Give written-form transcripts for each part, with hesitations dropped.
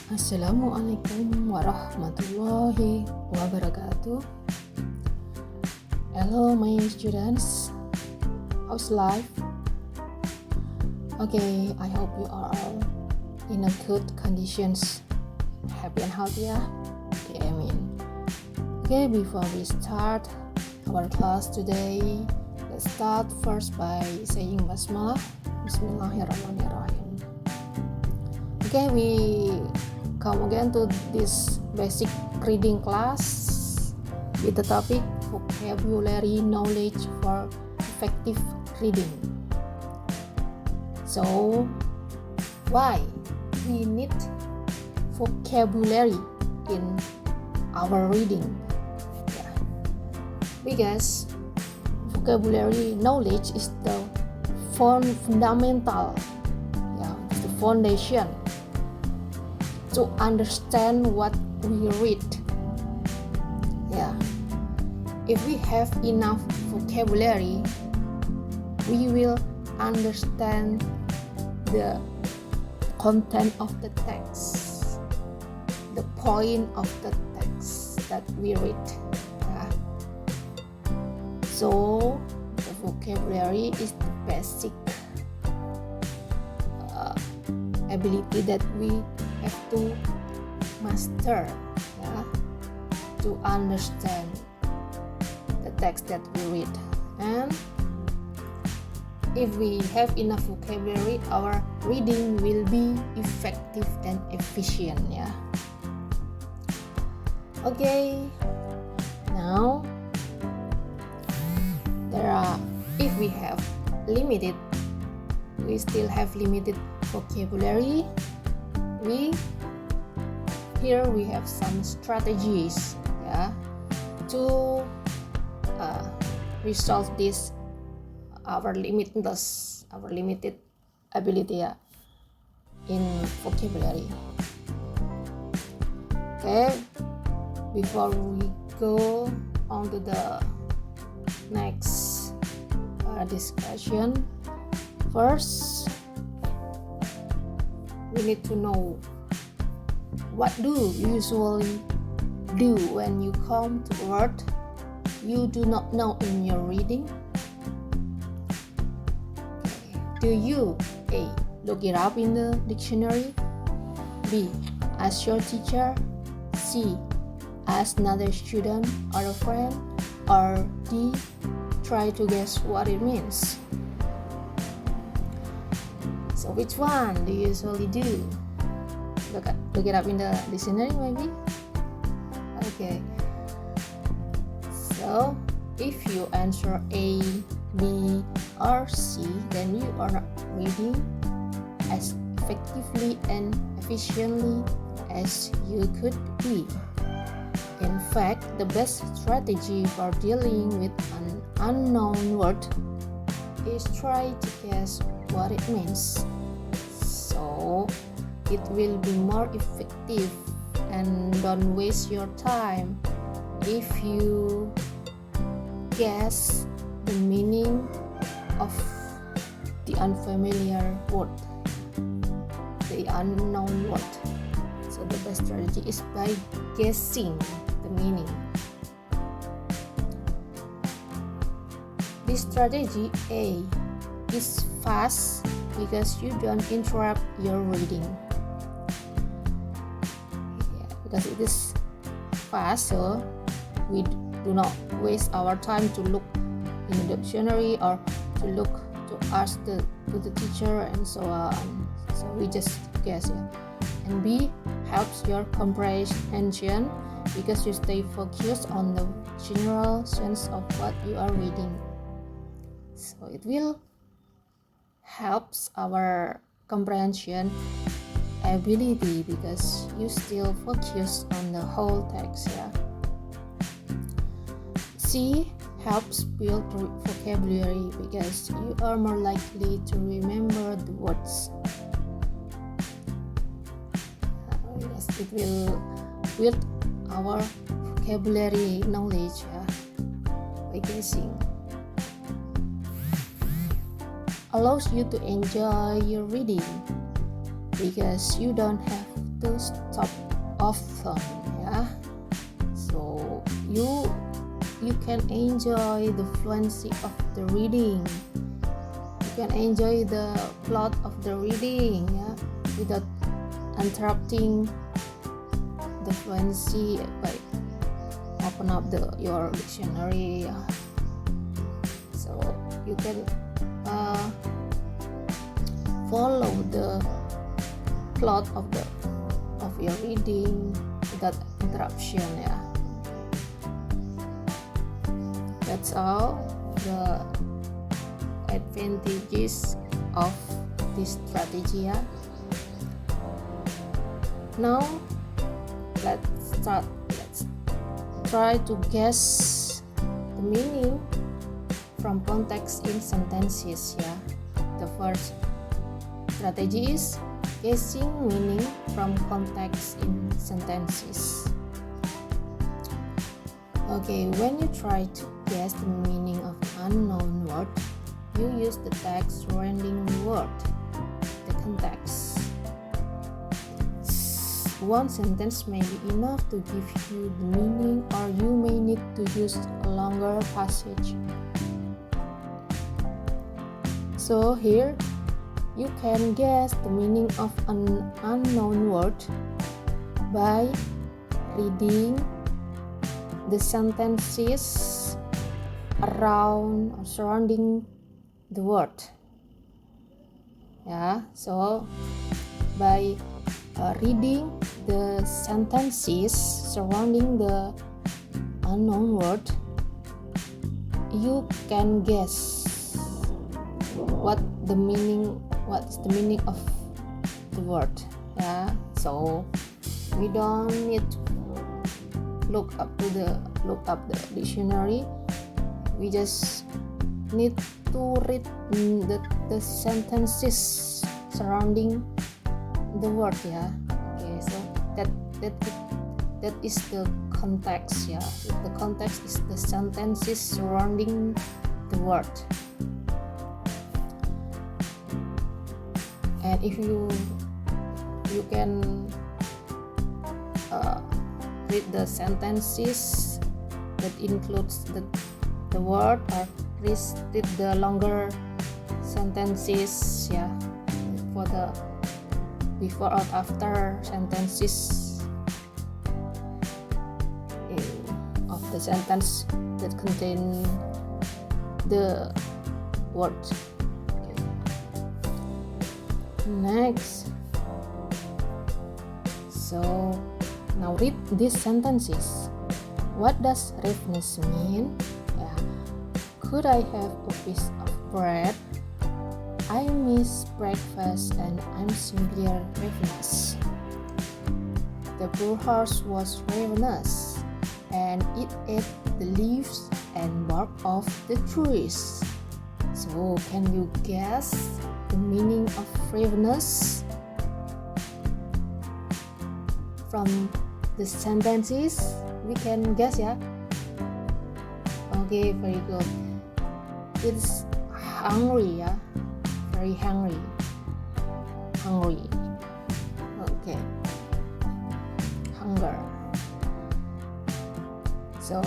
Assalamualaikum warahmatullahi wabarakatuh. Hello my students, how's life? Okay, I hope you are all in a good conditions, happy and healthy ya. Okay, amin. Okay, before we start our class today, let's start first by saying basmalah. Bismillahirrahmanirrahim. Okay, we come again to this basic reading class with the topic vocabulary knowledge for effective reading. So, why we need vocabulary in our reading? Yeah. Because vocabulary knowledge is the fundamental, the foundation to understand what we read. If we have enough vocabulary, we will understand the content of the text, the point of the text that we read. So the vocabulary is the basic ability that we have to master to understand the text that we read. And if we have enough vocabulary, our reading will be effective and efficient. Okay, now if we have we still have limited vocabulary, we have some strategies to resolve this our limited ability in vocabulary. Okay, before we go on to the next discussion, first we need to know what do you usually do when you come to a word you do not know in your reading. Do you A. Look it up in the dictionary, B. Ask your teacher, C. Ask another student or a friend, or D. Try to guess what it means? So which one do you usually do? Look it up in the dictionary maybe? Okay. So if you answer A, B, or C, then you are not reading as effectively and efficiently as you could be. In fact, the best strategy for dealing with an unknown word is try to guess what it means. So it will be more effective, and don't waste your time if you guess the meaning of the unfamiliar word, the unknown word. So the best strategy is by guessing the meaning. This strategy A is fast because you don't interrupt your reading. Because it is fast, so we do not waste our time to look in the dictionary or to ask the teacher and so on. So we just guess. And B helps your comprehension because you stay focused on the general sense of what you are reading. So it will helps our comprehension ability because you still focus on the whole text. C helps build vocabulary because you are more likely to remember the words. It will build our vocabulary knowledge by guessing. Allows you to enjoy your reading because you don't have to stop often, yeah. So you can enjoy the fluency of the reading. You can enjoy the plot of the reading, yeah, without interrupting the fluency by open up your dictionary. So you can follow the plot of your reading without interruption, yeah. That's all the advantages of this strategy, yeah. Now let's try to guess the meaning from context in sentences, yeah. The first strategy is guessing meaning from context in sentences. Okay, when you try to guess the meaning of unknown word, you use the text surrounding the word, the context. One sentence may be enough to give you the meaning, or you may need to use a longer passage. So here, you can guess the meaning of an unknown word by reading the sentences around or surrounding the word. Yeah, so by reading the sentences surrounding the unknown word, you can guess what is the meaning of the word. Yeah, so we don't need to look up the dictionary. We just need to read the sentences surrounding the word, yeah. Okay, so that is the context, yeah. The context is the sentences surrounding the word. And if you can read the sentences that includes the word, or read the longer sentences, yeah, for the before or after sentences of the sentence that contain the word. Okay. Next, so now read these sentences. What does ravenous mean? Yeah. Could I have a piece of bread? I miss breakfast and I'm simply ravenous. The poor horse was ravenous, and it ate the leaves and bark of the trees. So, can you guess the meaning of ravenous from the sentences? We can guess, yeah. Okay, very good. It's hungry, yeah. Very hungry. Okay. Hunger. So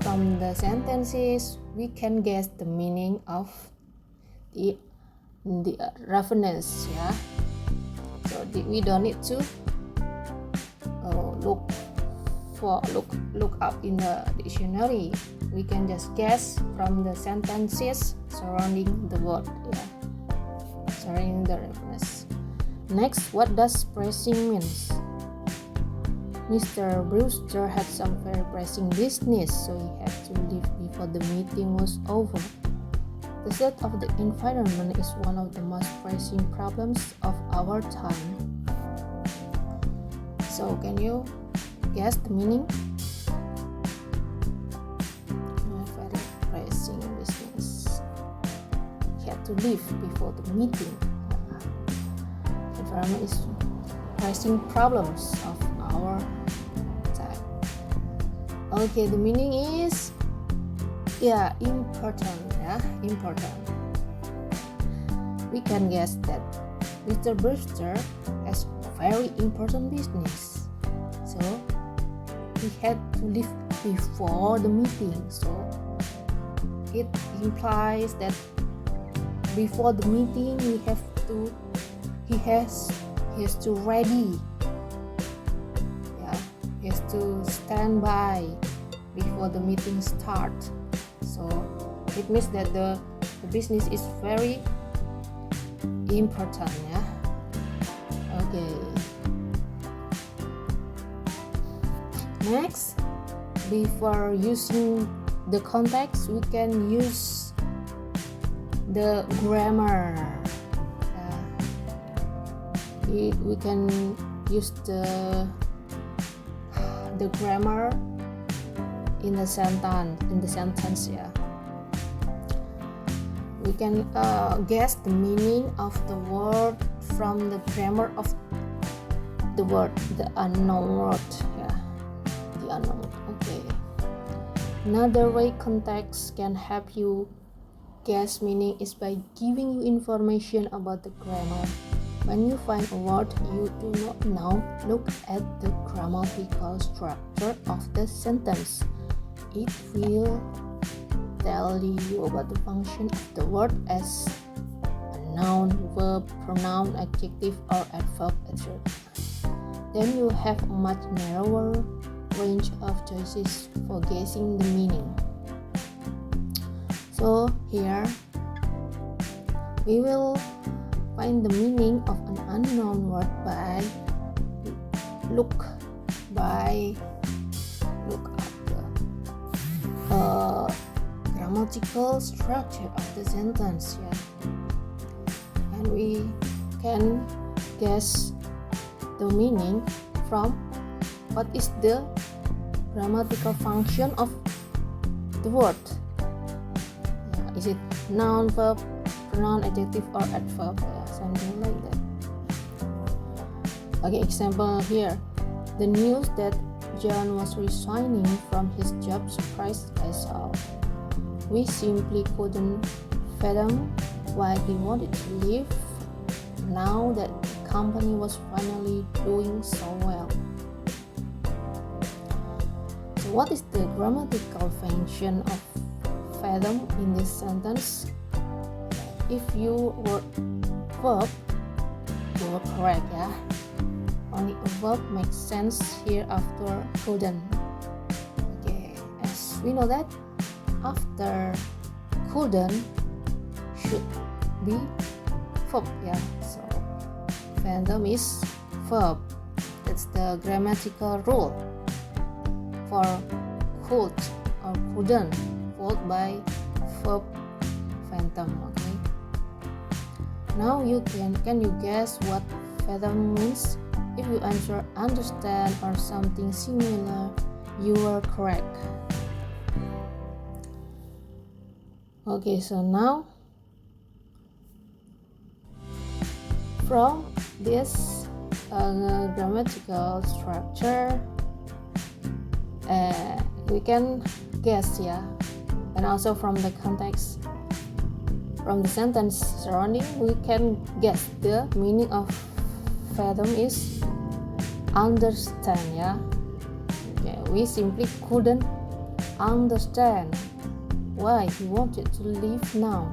from the sentences we can guess the meaning of the ravenous, yeah. So we don't need to look up in the dictionary. We can just guess from the sentences surrounding the word, yeah, surrounding the ravenous. Next, what does pressing means? Mr. Brewster had some very pressing business, so he had to leave before the meeting was over. The state of the environment is one of the most pressing problems of our time. So, can you guess the meaning? Very pressing business. He had to leave before the meeting. Environment is pressing problems of our time. Okay, the meaning is important. We can guess that Mr. Brewster has very important business, so he had to leave before the meeting. So it implies that before the meeting he has to ready. He has to stand by before the meeting start. So it means that the business is very important. Okay. Next, before using the context, we can use the grammar. We can use the grammar in the sentence. We can guess the meaning of the word from the grammar of the word, the unknown word. The unknown. Okay. Another way context can help you guess meaning is by giving you information about the grammar. When you find a word you do not know, look at the grammatical structure of the sentence. It will tell you about the function of the word as a noun, verb, pronoun, adjective, or adverb, etc. Then you have a much narrower range of choices for guessing the meaning. So here we will find the meaning of an unknown word by look at the grammatical structure of the sentence, and we can guess the meaning from what is the grammatical function of the word. Is it noun, verb, pronoun, adjective, or adverb? Something like that. Okay, example here. The news that John was resigning from his job surprised us all. We simply couldn't fathom why he wanted to leave now that the company was finally doing so well. So what is the grammatical function of fathom in this sentence? If you were verb, you were correct. Only a verb makes sense here after couldn't. Okay, as we know that after couldn't should be verb. So fathom is verb. That's the grammatical rule for could or couldn't, followed by verb fathom. Okay. Now can you guess what fathom means? If you answer understand or something similar, you are correct. Okay, so now from this grammatical structure, we can guess, and also from the context, from the sentence surrounding, we can guess the meaning of fathom is understand. Okay, we simply couldn't understand why he wanted to leave now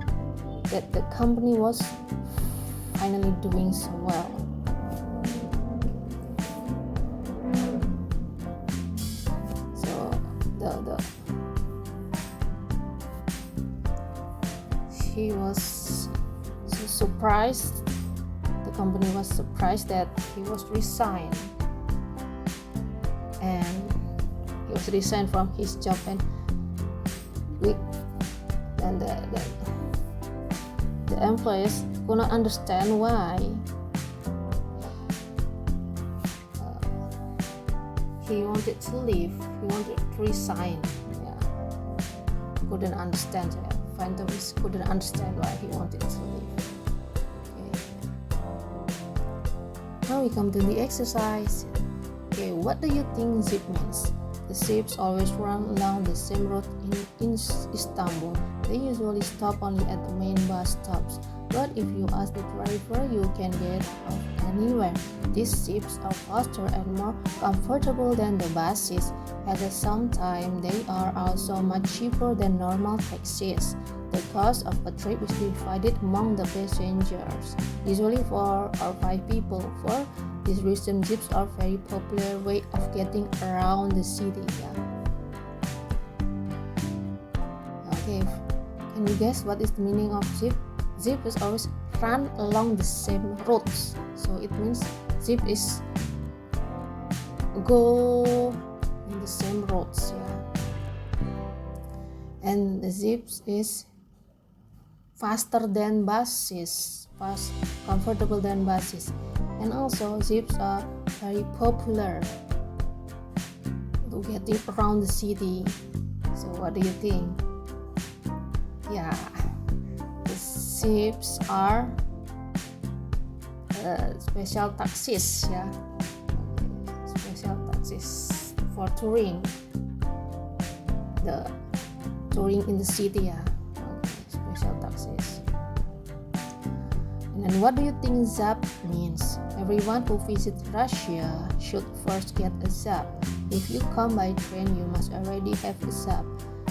that the company was finally doing so well. So he was so surprised. The company was surprised that he was resigned, and he was resigned from his job, and the employees could not understand why he wanted to leave. He wanted to resign. Couldn't understand. Phantoms couldn't understand why he wanted to leave. Okay. Now we come to the exercise. Okay, what do you think zip means? The ships always run along the same road in Istanbul. They usually stop only at the main bus stops. But if you ask the driver, you can get off anywhere. These zips are faster and more comfortable than the buses. At the same time, they are also much cheaper than normal taxis. The cost of a trip is divided among the passengers, usually 4 or 5 people. For this reason, zips are a very popular way of getting around the city. Okay, can you guess what is the meaning of zip? Zip is always run along the same roads, so it means zip is go in the same roads, and the zips is faster than buses, comfortable than buses, and also zips are very popular to getting around the city. So what do you think? Zips are special taxis, special taxis for touring in the city, special taxis. And then what do you think ZAP means? Everyone who visits Russia should first get a ZAP. If you come by train, you must already have a ZAP.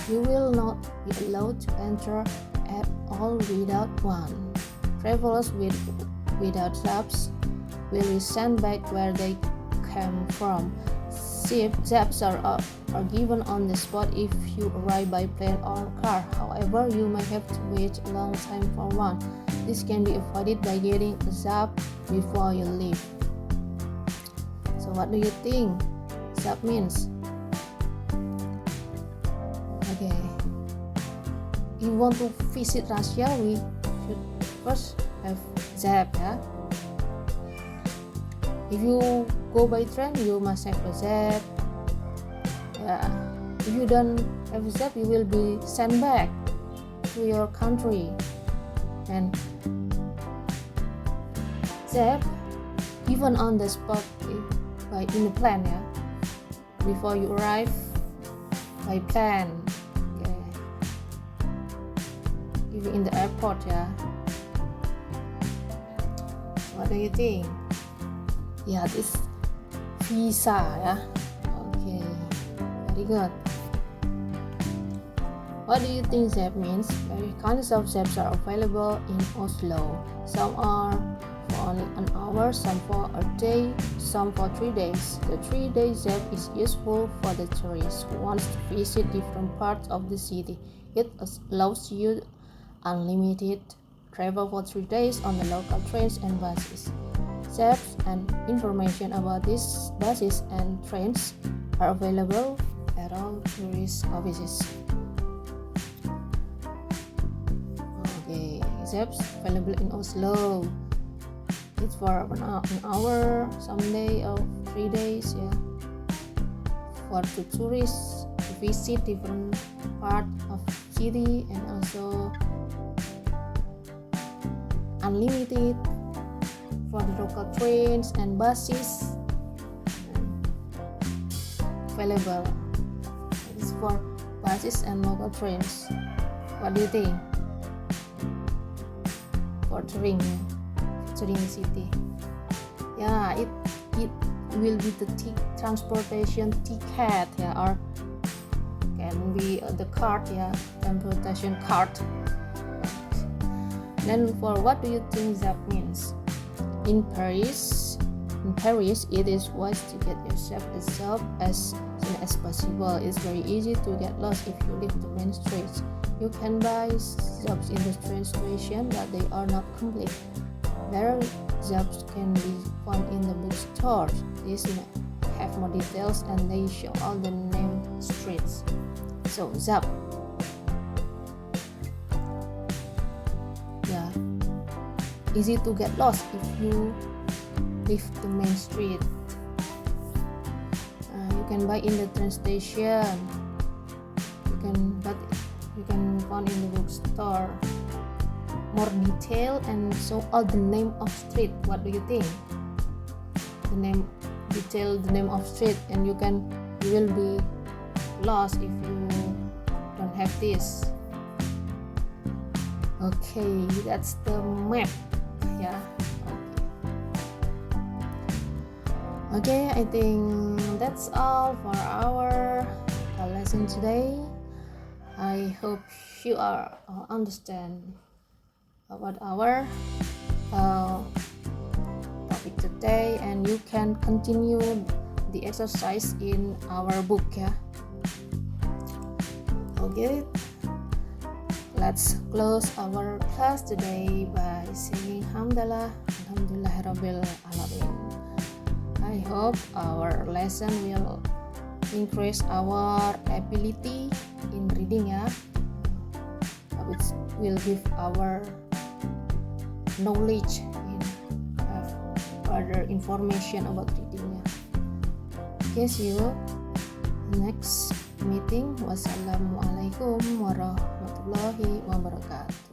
You will not be allowed to enter at all without one. Travelers without ZAPs will be sent back where they came from. ZAPs are given on the spot if you arrive by plane or car. However, you may have to wait a long time for one. This can be avoided by getting a ZAP before you leave. So what do you think ZAP means? Okay, if you want to visit Russia, we should first have ZAP, If you go by train, you must have a ZAP. If you don't have a ZAP, you will be sent back to your country. And ZAP given on the spot in the plane, before you arrive by plane. Even in the airport, What do you think? This visa, Okay, very good. What do you think ZAP means? Various kinds of ZAPs are available in Oslo. Some are for only an hour, some for a day, some for 3 days. The 3-day ZAP is useful for the tourist who wants to visit different parts of the city. It allows you unlimited travel for 3 days on the local trains and buses. ZAPs and information about these buses and trains are available at all tourist offices. Okay, ZAPs available in Oslo. It's for an hour, some day or 3 days, for the tourists to visit different part of city, and also unlimited for the local trains and buses available. It's for buses and local trains. What do you think? For touring the city. It will be the transportation ticket, or can be the card, transportation card. Then for what do you think ZAP means? In Paris, it is wise to get yourself a ZAP as soon as possible. It's very easy to get lost if you leave the main streets. You can buy ZAPs in the train station, but they are not complete. Better ZAPs can be found in the bookstores. These have more details and they show all the named streets. So ZAP. Easy to get lost if you leave the main street. You can buy in the train station. You can find in the bookstore more detail and show all the name of street. What do you think? The name of street, and you will be lost if you don't have this. Okay, that's the map. Yeah. Okay, I think that's all for our lesson today. I hope you are understand about our topic today, and you can continue the exercise in our book. Yeah. Okay. Let's close our class today by saying Alhamdulillahirabbil alamin. I hope our lesson will increase our ability in reading, yeah. Which will give our knowledge in further information about reading, yeah. Okay, see you next meeting. Wassalamualaikum warahmatullahi wabarakatuh.